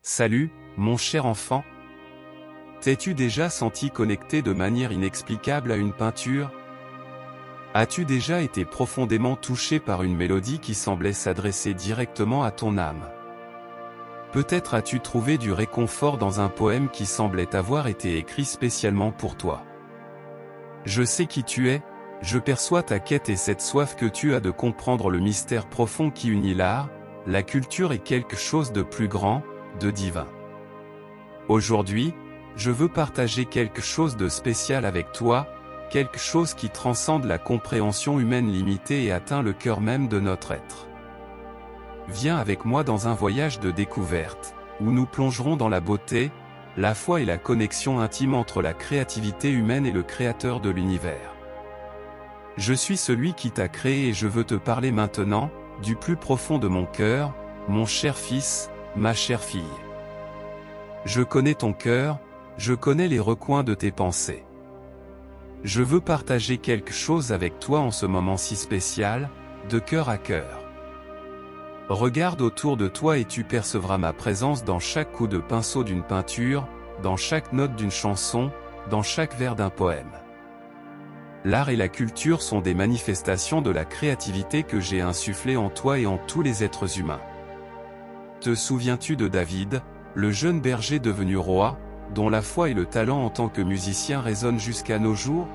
Salut, mon cher enfant. T'es-tu déjà senti connecté de manière inexplicable à une peinture? As-tu déjà été profondément touché par une mélodie qui semblait s'adresser directement à ton âme? Peut-être as-tu trouvé du réconfort dans un poème qui semblait avoir été écrit spécialement pour toi. Je sais qui tu es, je perçois ta quête et cette soif que tu as de comprendre le mystère profond qui unit l'art, la culture et quelque chose de plus grand, de divin. Aujourd'hui, je veux partager quelque chose de spécial avec toi, quelque chose qui transcende la compréhension humaine limitée et atteint le cœur même de notre être. Viens avec moi dans un voyage de découverte, où nous plongerons dans la beauté, la foi et la connexion intime entre la créativité humaine et le créateur de l'univers. Je suis celui qui t'a créé et je veux te parler maintenant, du plus profond de mon cœur, mon cher fils, ma chère fille. Je connais ton cœur, je connais les recoins de tes pensées. Je veux partager quelque chose avec toi en ce moment si spécial, de cœur à cœur. Regarde autour de toi et tu percevras ma présence dans chaque coup de pinceau d'une peinture, dans chaque note d'une chanson, dans chaque vers d'un poème. L'art et la culture sont des manifestations de la créativité que j'ai insufflée en toi et en tous les êtres humains. Te souviens-tu de David, le jeune berger devenu roi, dont la foi et le talent en tant que musicien résonnent jusqu'à nos jours?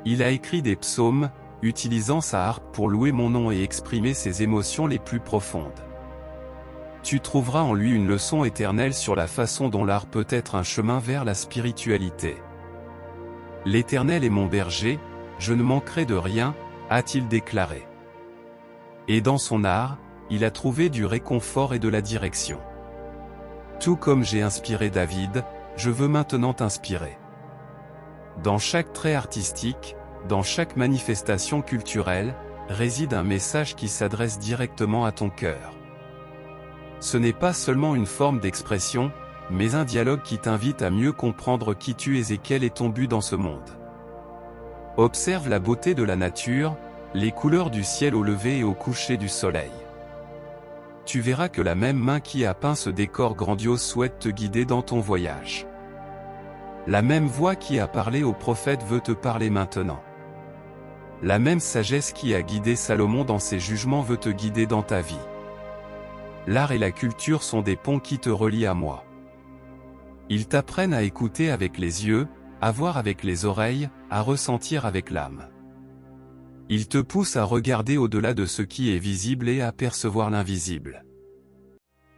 Il a écrit des psaumes, utilisant sa harpe pour louer mon nom et exprimer ses émotions les plus profondes. Tu trouveras en lui une leçon éternelle sur la façon dont l'art peut être un chemin vers la spiritualité. L'Éternel est mon berger, je ne manquerai de rien, a-t-il déclaré. Et dans son art, il a trouvé du réconfort et de la direction. Tout comme j'ai inspiré David, je veux maintenant t'inspirer. Dans chaque trait artistique, dans chaque manifestation culturelle, réside un message qui s'adresse directement à ton cœur. Ce n'est pas seulement une forme d'expression, mais un dialogue qui t'invite à mieux comprendre qui tu es et quel est ton but dans ce monde. Observe la beauté de la nature, les couleurs du ciel au lever et au coucher du soleil. Tu verras que la même main qui a peint ce décor grandiose souhaite te guider dans ton voyage. La même voix qui a parlé au prophète veut te parler maintenant. La même sagesse qui a guidé Salomon dans ses jugements veut te guider dans ta vie. L'art et la culture sont des ponts qui te relient à moi. Ils t'apprennent à écouter avec les yeux, à voir avec les oreilles, à ressentir avec l'âme. Ils te poussent à regarder au-delà de ce qui est visible et à percevoir l'invisible.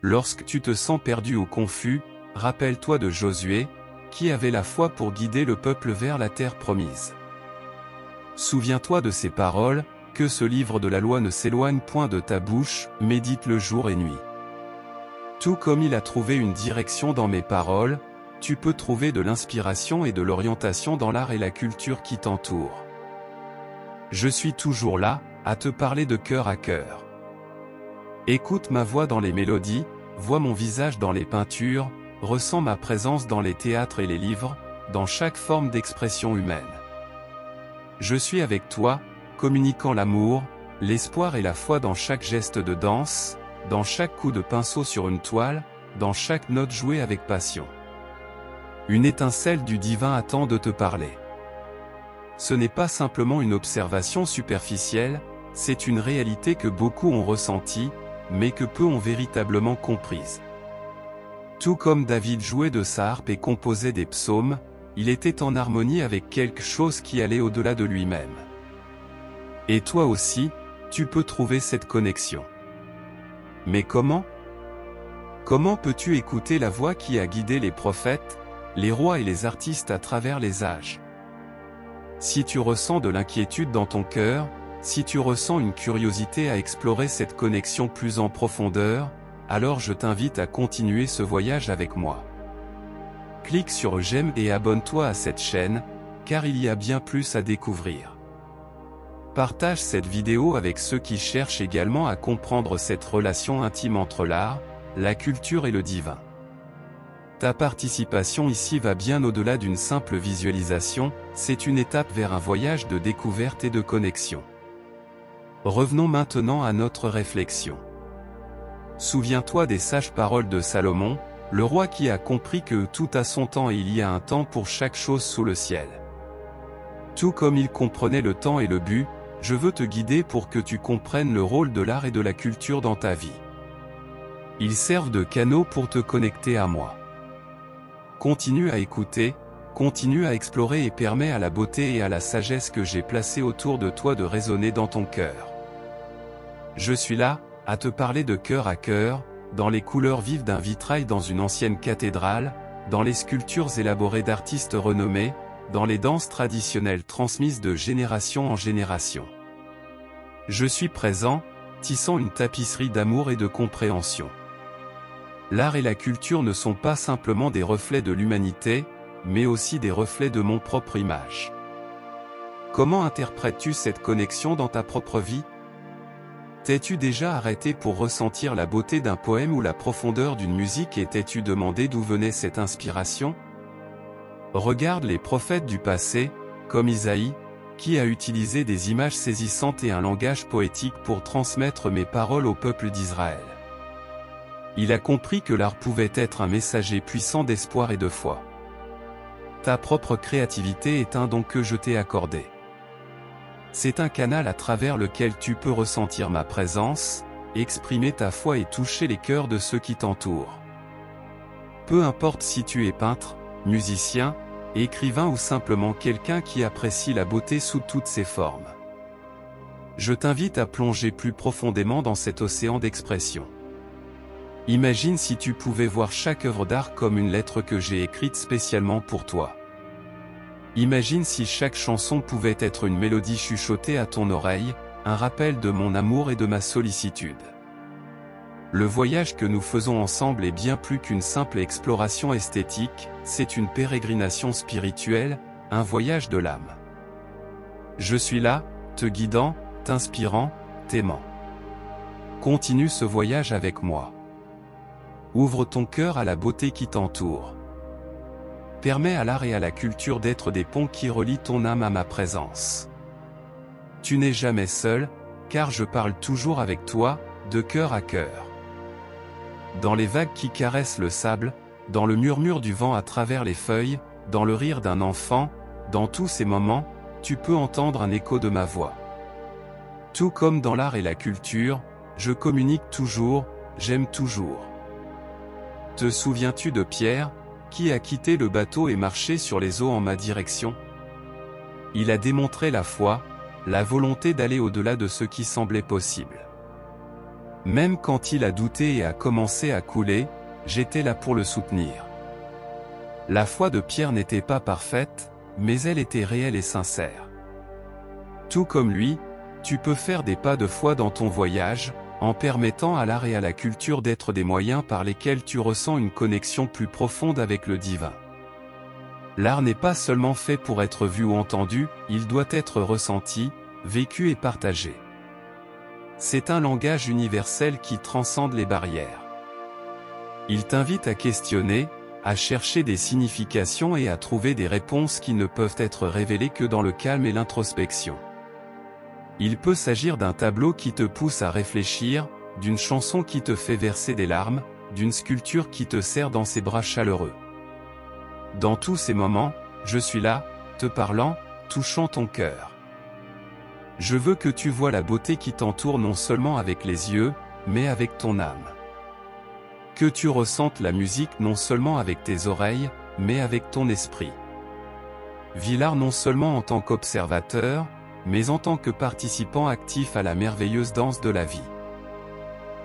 Lorsque tu te sens perdu ou confus, rappelle-toi de Josué, qui avait la foi pour guider le peuple vers la terre promise. Souviens-toi de ces paroles, que ce livre de la loi ne s'éloigne point de ta bouche, médite-le jour et nuit. Tout comme il a trouvé une direction dans mes paroles, tu peux trouver de l'inspiration et de l'orientation dans l'art et la culture qui t'entourent. Je suis toujours là, à te parler de cœur à cœur. Écoute ma voix dans les mélodies, vois mon visage dans les peintures, ressens ma présence dans les théâtres et les livres, dans chaque forme d'expression humaine. Je suis avec toi, communiquant l'amour, l'espoir et la foi dans chaque geste de danse, dans chaque coup de pinceau sur une toile, dans chaque note jouée avec passion. Une étincelle du divin attend de te parler. Ce n'est pas simplement une observation superficielle, c'est une réalité que beaucoup ont ressentie, mais que peu ont véritablement comprise. Tout comme David jouait de sa harpe et composait des psaumes, il était en harmonie avec quelque chose qui allait au-delà de lui-même. Et toi aussi, tu peux trouver cette connexion. Mais comment? Comment peux-tu écouter la voix qui a guidé les prophètes, les rois et les artistes à travers les âges? Si tu ressens de l'inquiétude dans ton cœur, si tu ressens une curiosité à explorer cette connexion plus en profondeur, alors je t'invite à continuer ce voyage avec moi. Clique sur j'aime et abonne-toi à cette chaîne, car il y a bien plus à découvrir. Partage cette vidéo avec ceux qui cherchent également à comprendre cette relation intime entre l'art, la culture et le divin. Ta participation ici va bien au-delà d'une simple visualisation, c'est une étape vers un voyage de découverte et de connexion. Revenons maintenant à notre réflexion. Souviens-toi des sages paroles de Salomon, le roi qui a compris que tout a son temps et il y a un temps pour chaque chose sous le ciel. Tout comme il comprenait le temps et le but, je veux te guider pour que tu comprennes le rôle de l'art et de la culture dans ta vie. Ils servent de canaux pour te connecter à moi. Continue à écouter, continue à explorer et permets à la beauté et à la sagesse que j'ai placée autour de toi de résonner dans ton cœur. Je suis là, à te parler de cœur à cœur, dans les couleurs vives d'un vitrail dans une ancienne cathédrale, dans les sculptures élaborées d'artistes renommés, dans les danses traditionnelles transmises de génération en génération. Je suis présent, tissant une tapisserie d'amour et de compréhension. L'art et la culture ne sont pas simplement des reflets de l'humanité, mais aussi des reflets de mon propre image. Comment interprètes-tu cette connexion dans ta propre vie? T'es-tu déjà arrêté pour ressentir la beauté d'un poème ou la profondeur d'une musique et t'es-tu demandé d'où venait cette inspiration? Regarde les prophètes du passé, comme Isaïe, qui a utilisé des images saisissantes et un langage poétique pour transmettre mes paroles au peuple d'Israël. Il a compris que l'art pouvait être un messager puissant d'espoir et de foi. Ta propre créativité est un don que je t'ai accordé. C'est un canal à travers lequel tu peux ressentir ma présence, exprimer ta foi et toucher les cœurs de ceux qui t'entourent. Peu importe si tu es peintre, musicien, écrivain ou simplement quelqu'un qui apprécie la beauté sous toutes ses formes. Je t'invite à plonger plus profondément dans cet océan d'expression. Imagine si tu pouvais voir chaque œuvre d'art comme une lettre que j'ai écrite spécialement pour toi. Imagine si chaque chanson pouvait être une mélodie chuchotée à ton oreille, un rappel de mon amour et de ma sollicitude. Le voyage que nous faisons ensemble est bien plus qu'une simple exploration esthétique, c'est une pérégrination spirituelle, un voyage de l'âme. Je suis là, te guidant, t'inspirant, t'aimant. Continue ce voyage avec moi. Ouvre ton cœur à la beauté qui t'entoure. Permets à l'art et à la culture d'être des ponts qui relient ton âme à ma présence. Tu n'es jamais seul, car je parle toujours avec toi, de cœur à cœur. Dans les vagues qui caressent le sable, dans le murmure du vent à travers les feuilles, dans le rire d'un enfant, dans tous ces moments, tu peux entendre un écho de ma voix. Tout comme dans l'art et la culture, je communique toujours, j'aime toujours. Te souviens-tu de Pierre, qui a quitté le bateau et marché sur les eaux en ma direction? Il a démontré la foi, la volonté d'aller au-delà de ce qui semblait possible. Même quand il a douté et a commencé à couler, j'étais là pour le soutenir. La foi de Pierre n'était pas parfaite, mais elle était réelle et sincère. Tout comme lui, tu peux faire des pas de foi dans ton voyage, en permettant à l'art et à la culture d'être des moyens par lesquels tu ressens une connexion plus profonde avec le divin. L'art n'est pas seulement fait pour être vu ou entendu, il doit être ressenti, vécu et partagé. C'est un langage universel qui transcende les barrières. Il t'invite à questionner, à chercher des significations et à trouver des réponses qui ne peuvent être révélées que dans le calme et l'introspection. Il peut s'agir d'un tableau qui te pousse à réfléchir, d'une chanson qui te fait verser des larmes, d'une sculpture qui te serre dans ses bras chaleureux. Dans tous ces moments, je suis là, te parlant, touchant ton cœur. Je veux que tu vois la beauté qui t'entoure non seulement avec les yeux, mais avec ton âme. Que tu ressentes la musique non seulement avec tes oreilles, mais avec ton esprit. Vis l'art non seulement en tant qu'observateur, mais en tant que participant actif à la merveilleuse danse de la vie.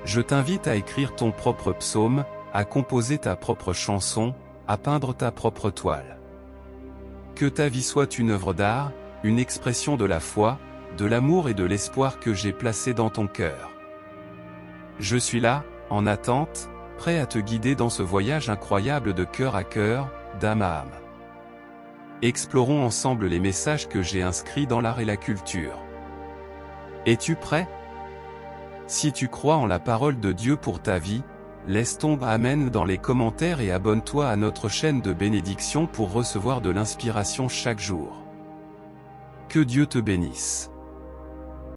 Je t'invite à écrire ton propre psaume, à composer ta propre chanson, à peindre ta propre toile. Que ta vie soit une œuvre d'art, une expression de la foi, de l'amour et de l'espoir que j'ai placé dans ton cœur. Je suis là, en attente, prêt à te guider dans ce voyage incroyable de cœur à cœur, d'âme à âme. Explorons ensemble les messages que j'ai inscrits dans l'art et la culture. Es-tu prêt? Si tu crois en la parole de Dieu pour ta vie, laisse ton Amen dans les commentaires et abonne-toi à notre chaîne de bénédiction pour recevoir de l'inspiration chaque jour. Que Dieu te bénisse.